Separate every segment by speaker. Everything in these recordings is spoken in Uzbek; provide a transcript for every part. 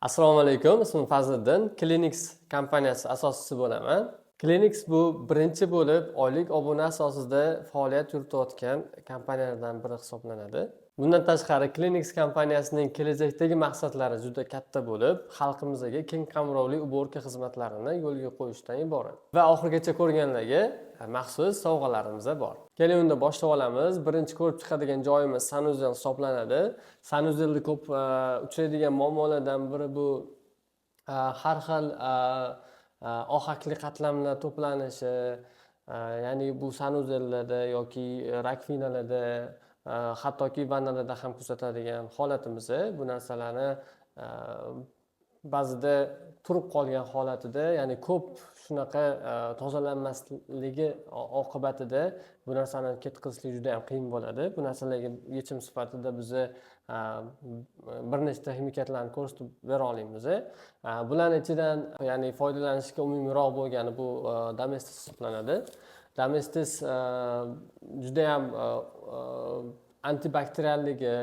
Speaker 1: Assalomu alaykum. Ismim Fazliddin. Klinix kompaniyasi asoschisi bo'laman. Klinix bu birinchi bo'lib oylik obuna asosida faoliyat yuritayotgan kompaniyalardan biri hisoblanadi. Bundan tashqari Klinix kompaniyasining kelajakdagi maqsadlari juda katta bo'lib, xalqimizga keng qamrovli uborka xizmatlarini yo'lga qo'yishdan iborat. Va oxirigacha ko'rganlarga maxsus sovg'alarimiz bor. Keling unda boshlab olamiz. Birinchi ko'rib chiqadigan joyimiz sanuzel hisoblanadi. Sanuzelda ko'p uchraydigan muammolardan biri bu har xil ohakli qatlamlar to'planishi, ya'ni bu sanuzellarda yoki rakvinalarda, hattoki vannalarda ham kuzatadigan holatimiz. Bu narsalarni ba'zida turib qolgan holatida, ya'ni ko'p shunaqa tozalanmasligi oqibatida bu narsani ketkazishlik juda ham qiyin bo'ladi. Bu narsalarga yechim sifatida biz bir nechta ximikatlarni ko'rsatib bera olamiz. Bularning ichidan ya'ni foydalanishga umumiyroq bo'lgani bu Domestos hisoblanadi. Domestos juda ham antibakterialligi,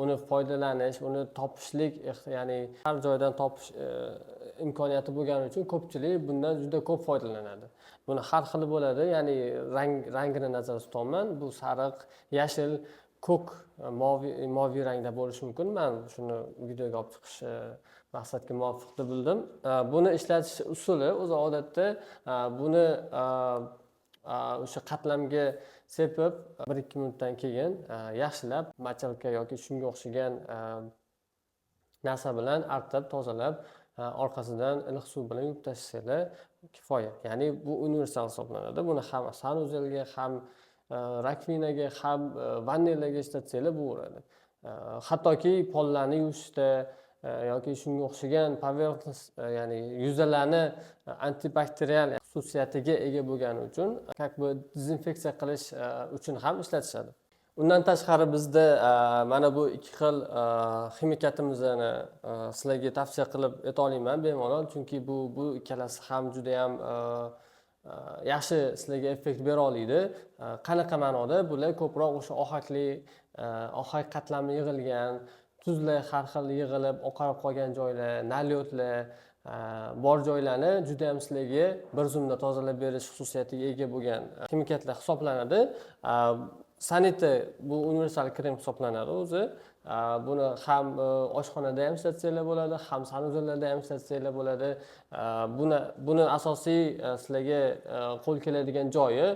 Speaker 1: uni foydalanish, uni topishlik, ya'ni har joydan topish imkoniyati bo'lgani uchun ko'pchilik bundan juda ko'p foydalanadi. Buni har xili bo'ladi, ya'ni rangini nazarda tutyapman. Bu sariq, yashil, ko'k, moviy rangda bo'lishi mumkin. Men shuni videoga olib chiqish maqsadga muvofiq deb bildim. Buni ishlatish usuli o'zi odatda buni o'sha qatlamga sepib 1-2 minutdan keyin yaxshilab machalka yoki shunga o'xshagan narsa bilan artib, tozalab, orqasidan iliq suv bilan yuvib tashlashlar kifoya. Ya'ni bu universal hisoblanadi. Buni ham sanuzelga, ham rakvinaga, ham vannalarga ishlatsanglar bo'laveradi. Hattoki pollarni yuvishda yoki shunga o'xshagan поверхность, ya'ni yuzalarni antibakterial xususiyatiga ega bo'lgani uchun dezinfeksiya qilish uchun ham ishlatishadi. Undan tashqari bizda mana bu ikki xil ximikatimizni sizlarga tavsiya qilib ayta olaman bemalol, chunki bu ikkalasi ham juda ham yaxshi sizlarga effekt bera oladi. Qanaqa ma'noda? Bular ko'proq o'sha ohak qatlami yig'ilgan, tuzlar har xil yig'ilib oqarib qolgan joylar, nalyotlar bor joylarni juda ham sizlarga bir zumda tozalab berish xususiyatiga ega bo'lgan ximikatlar hisoblanadi. Sanita bu universal krem hisoblanadi o'zi. Buni ham oshxonada ham ishlatsanglar bo'ladi, ham sanuzellarda ham ishlatsanglar bo'ladi. Buni asosiy sizlarga qo'l keladigan joyi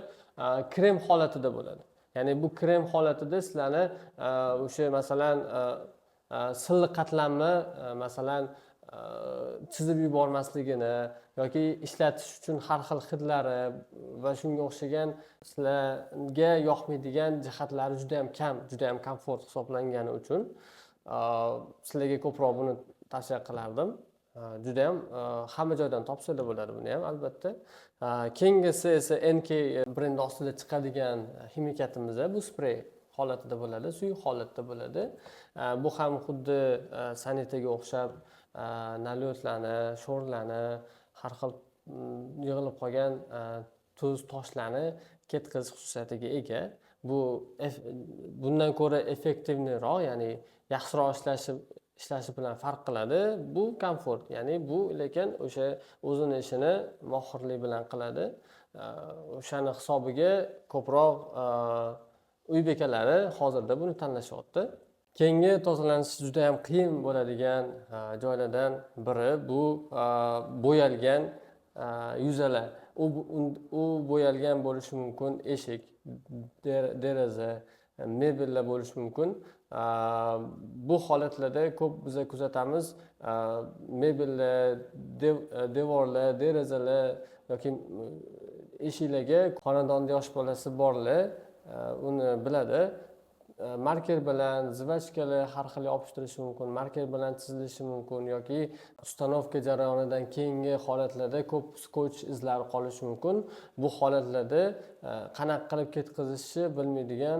Speaker 1: krem holatida bo'ladi. Ya'ni bu krem holatida sizlarni o'sha masalan silliq qatlamni masalan chizib yubormasligini yoki ishlatish uchun har xil hidlari va shunga o'xshagan sizlarga yoqmaydigan jihatlari juda ham kam, juda ham komfort hisoblangani uchun sizlarga ko'proq buni tavsiya qilardim. Juda ham hamma joydan topsanglar bo'ladi buni ham albatta. Keyingisi esa NK brendi ostida chiqadigan ximikatimiz bu sprey holatida bo'ladi, suyuq holatda bo'ladi. Bu ham xuddi sanitaga o'xshab nalyotlarni, sho'rlarni, har xil yig'ilib qolgan tuz, toshlarni ketkazish xususiyatiga ega. Bu bundan ko'ra effektivniroq, ya'ni yaxshiroq ishlashi bilan farq qiladi. Bu komfort, ya'ni bu lekin o'sha o'zini ishini mohirlik bilan qiladi. O'shani hisobiga ko'proq uy bekalari hozirda buni tanlashyapti. Keyingi tozalanishi juda ham qiyin bo'ladigan joylardan biri bu bo'yalgan yuzalar. U bo'yalgan bo'lishi mumkin, eshik, deraza, mebellar bo'lishi mumkin. Bu holatlarda ko'p biz kuzatamiz, mebellar, devorlar, derazalar yoki eshiklarga xonadonda yosh bolasi borlar uni biladi. Marker bilan zvachkalar har xil yopishtirishi mumkin, marker bilan chizilishi mumkin yoki ustanovka jarayonidan keyingi holatlarda ko'p skoch izlari qolishi mumkin. Bu holatlarda qanaqa qilib ketkazishni bilmaydigan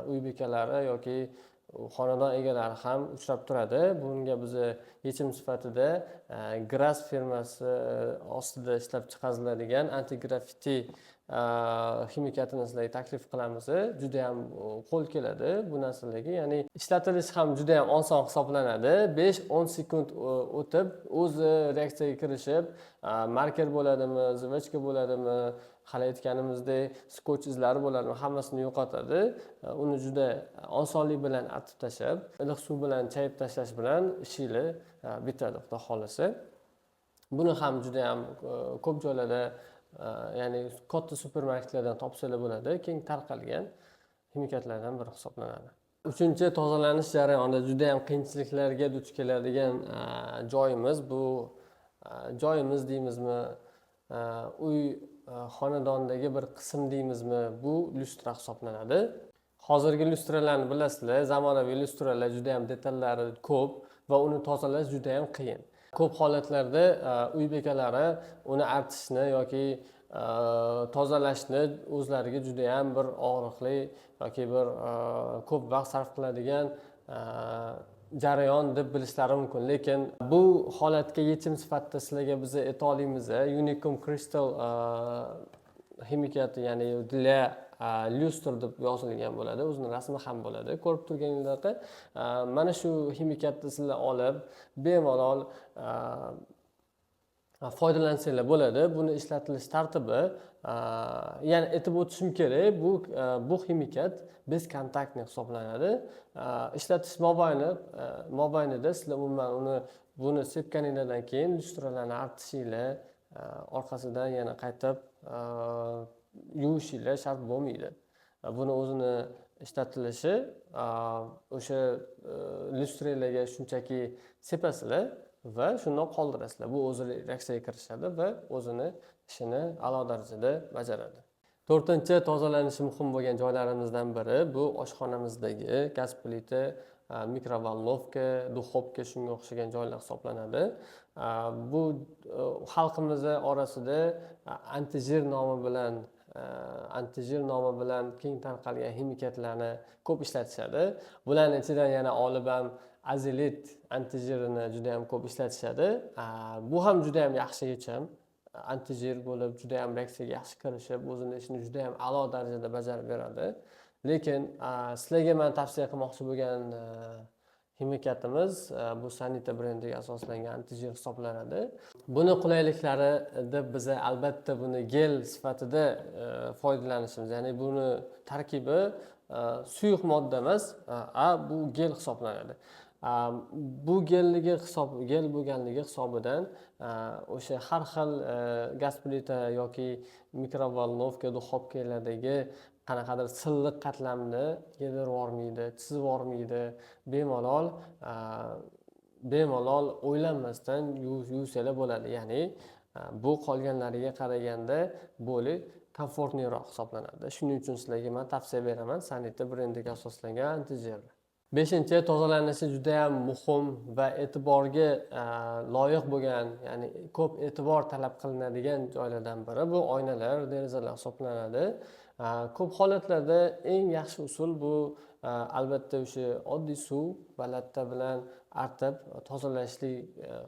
Speaker 1: uy bekalari yoki xonadon egalari ham uchrab turadi. Bunga biz yechim sifatida Gras firmasi ostida ishlab chiqariladigan anti-graffiti ximikatini sizlarga taklif qilamiz. Juda ham qo'l keladi bu narsalarga. Ya'ni ishlatilishi ham juda ham oson hisoblanadi. 5-10 sekund o'tib o'zi reaksiyaga kirishib, marker bo'ladimi, zvechka bo'ladimi, hali aytganimizdek skotch izlari bo'ladimi, hammasini yo'qotadi. Uni juda osonlik bilan artib tashlab, iliq suv bilan chayib tashlash bilan ishinglar bitadi, xudo xolasa. Buni ham juda ham ko'p joylarda, ya'ni katta supermarketlardan topsanglar bo'ladi, keng tarqalgan ximikatlardan biri hisoblanadi. Uchinchi, tozalanish jarayonida juda ham qiyinchiliklarga duch keladigan joyimiz bu, joyimiz deymizmi, uy xonadondagi bir qism deymizmi, bu lyustra hisoblanadi. Hozirgi lyustralarni bilasizlar, zamonaviy lyustralar juda ham detallari ko'p va uni tozalash juda ham qiyin. Ko'p holatlarda uy bekalari uni artishni yoki tozalashni o'zlariga juda ham bir og'riqli yoki bir ko'p vaqt sarf qiladigan jarayon deb bilishlari mumkin. Lekin bu holatga yechim sifatida sizlarga biz ayta olamiz, Unicum Crystal ximikati, ya'ni для lyustr deb yozilgan bo'ladi, o'zining rasmi ham bo'ladi. Ko'rib turganingizda mana shu ximikatni sizlar olib bemalol foydalansanglar bo'ladi. Buni ishlatilish tartibi, ya'ni aytib o'tishim kerak, bu ximikat bezkontaktni hisoblanadi. Ishlatish mobaynida sizlar umuman buni sepganingizdan keyin lyustralarni artishinglar, orqasidan yana qaytib yuvishinglar shart bo'lmaydi. Buni o'zini ishlatilishi o'sha lyustralarga shunchaki sepasizlar va shundoq qoldirasizlar. Bu o'zi reaksiyaga kirishadi va o'zini ishini a'lo darajada bajaradi. To'rtinchi, tozalanishi muhim bo'lgan joylarimizdan biri bu oshxonamizdagi gaz plita, mikrovalnovka, duxovka, shunga o'xshagan joylar hisoblanadi. Bu xalqimiz orasida antijir nomi bilan keng tarqalgan ximikatlarni ko'p ishlatishadi. Bularning ichidan yana olib ham azilit antijirini juda ham ko'p ishlatishadi. Bu ham juda ham yaxshi yechim. Antijir bo'lib, juda ham reaksiyaga yaxshi kirishib, o'zini ishini juda ham a'lo darajada bajarib beradi. Lekin sizlarga men tavsiya qilmoqchi bo'lgan ximikatimiz bu Sanita brendiga asoslangan antijir hisoblanadi. Buni qulayliklari deb biz albatta buni gel sifatida foydalanishimiz, ya'ni buni tarkibi suyuq modda emas, bu gel hisoblanadi. Bu gel bo'lganligi hisobidan o'sha har xil gaz plita yoki mikrovalnovka, duxovkalardagi qanaqadir silliq qatlamni yedirib yormaydi, chizib yormaydi. Bemalol o'ylanmasdan yuvsanglar bo'ladi. Ya'ni bu qolganlariga qaraganda bo'li komfortliroq hisoblanadi. Shuning uchun sizlarga men tavsiya beraman Sanita brendiga asoslangan antijir. Beshinchi, tozalanishi juda ham muhim va e'tiborga loyiq bo'lgan, ya'ni ko'p e'tibor talab qilinadigan joylardan biri bu oynalar, derazalar hisoblanadi. Ko'p holatlarda eng yaxshi usul bu albatta o'sha oddiy suv va latta bilan artib tozalashlik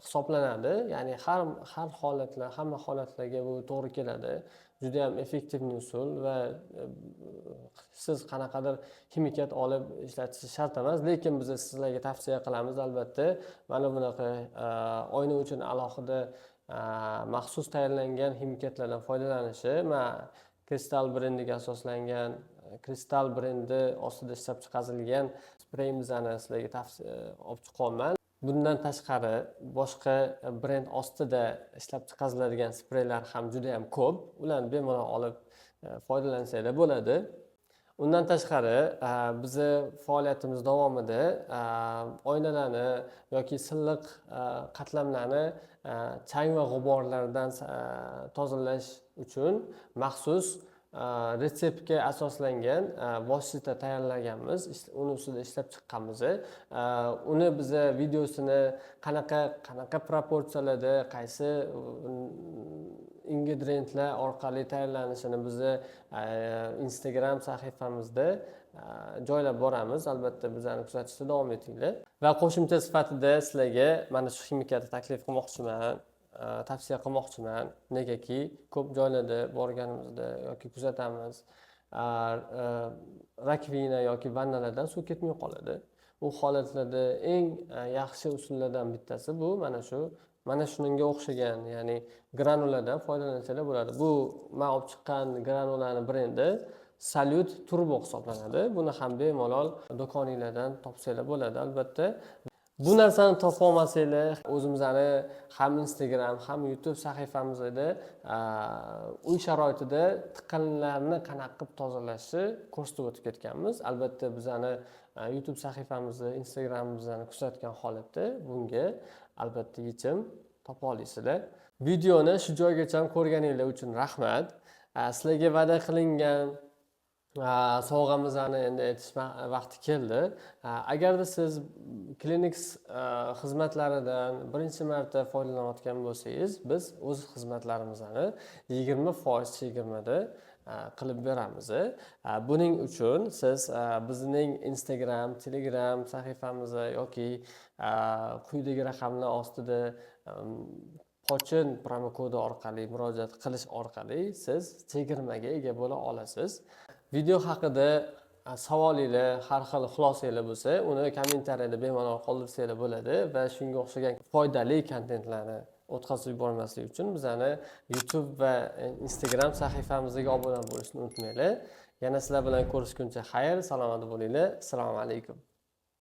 Speaker 1: hisoblanadi. Ya'ni hamma holatlarga bu to'g'ri keladi. Juda ham effektivniy usul va siz qanaqadir ximikat olib ishlatish shart emas, lekin biz sizlarga tavsiya qilamiz albatta mana bunaqa oyna uchun alohida maxsus tayyorlangan ximikatlardan foydalanishi. Kristal brendiga asoslangan, Kristal brendi ostida ishlab chiqarilgan spreyimizni sizlarga tavsiya olib chiqaman. Bundan tashqari boshqa brend ostida ishlab chiqariladigan spreylar ham juda ham ko'p. Ularni bemalol olib foydalansanglar bo'ladi. Undan tashqari biz faoliyatimiz davomida oynalarni yoki silliq qatlamlarni chang va g'uborlardan tozalash uchun maxsus retseptga asoslangan vosita tayyorlaganmiz, uni ustida ishlab chiqqanmiz. Uni biz videosini qanaqa proporsiyalarda, qaysi ingrediyentlar orqali tayyorlanishini biz Instagram sahifamizda joylab boramiz. Albatta bizlarni kuzatishda davom etinglar. Va qo'shimcha sifatida sizlarga mana shu ximikatni taklif qilmoqchiman, tavsiya qilmoqchiman. Negaki ko'p joylarda borganimizda yoki kuzatamiz, rakvina yoki vannalardan suv ketmay qoladi. U holatlarda eng yaxshi usullardan bittasi bu mana shunga o'xshagan, ya'ni granuladan foydalansalar bo'ladi. Bu men olib chiqqan granulani brendi Salute Turbo hisoblanadi. Buni ham bemalol do'koninglardan topsanglar bo'ladi. Albatta, bu narsani topa olmasanglar, o'zimizni ham Instagram, ham YouTube sahifamizda uy sharoitida tiqinlarni qanaqa qilib tozalashni ko'rsatib o'tib ketganmiz. Albatta, bizani YouTube sahifamizni, Instagramimizni kuzatgan holatda bunga albatta yechim topa olasizlar. Videoni shu joygacha ko'rganinglar uchun rahmat. Sizlarga va'da qilingan sovg'amizni endi aytish vaqti keldi. Agarda siz Klinix xizmatlaridan birinchi marta foydalanayotgan bo'lsangiz, biz o'z xizmatlarimizni 20% chegirmada qilib beramiz. Buning uchun siz bizning Instagram, Telegram sahifamizni yoki quyidagi raqamlar ostida Pochin promo kodi orqali murojaat qilish orqali siz chegirmaga ega bo'la olasiz. Video haqida savolinglar, har xil xulosalar bo'lsa, uni kommentariyada bemalol qoldirsanglar bo'ladi va shunga o'xshagan foydali kontentlarni o'tkazib yubormaslik uchun bizani YouTube va Instagram sahifamizga obuna bo'lishni unutmanglar. Yana sizlar bilan ko'rishguncha xayr, salomat bo'linglar. Assalomu alaykum.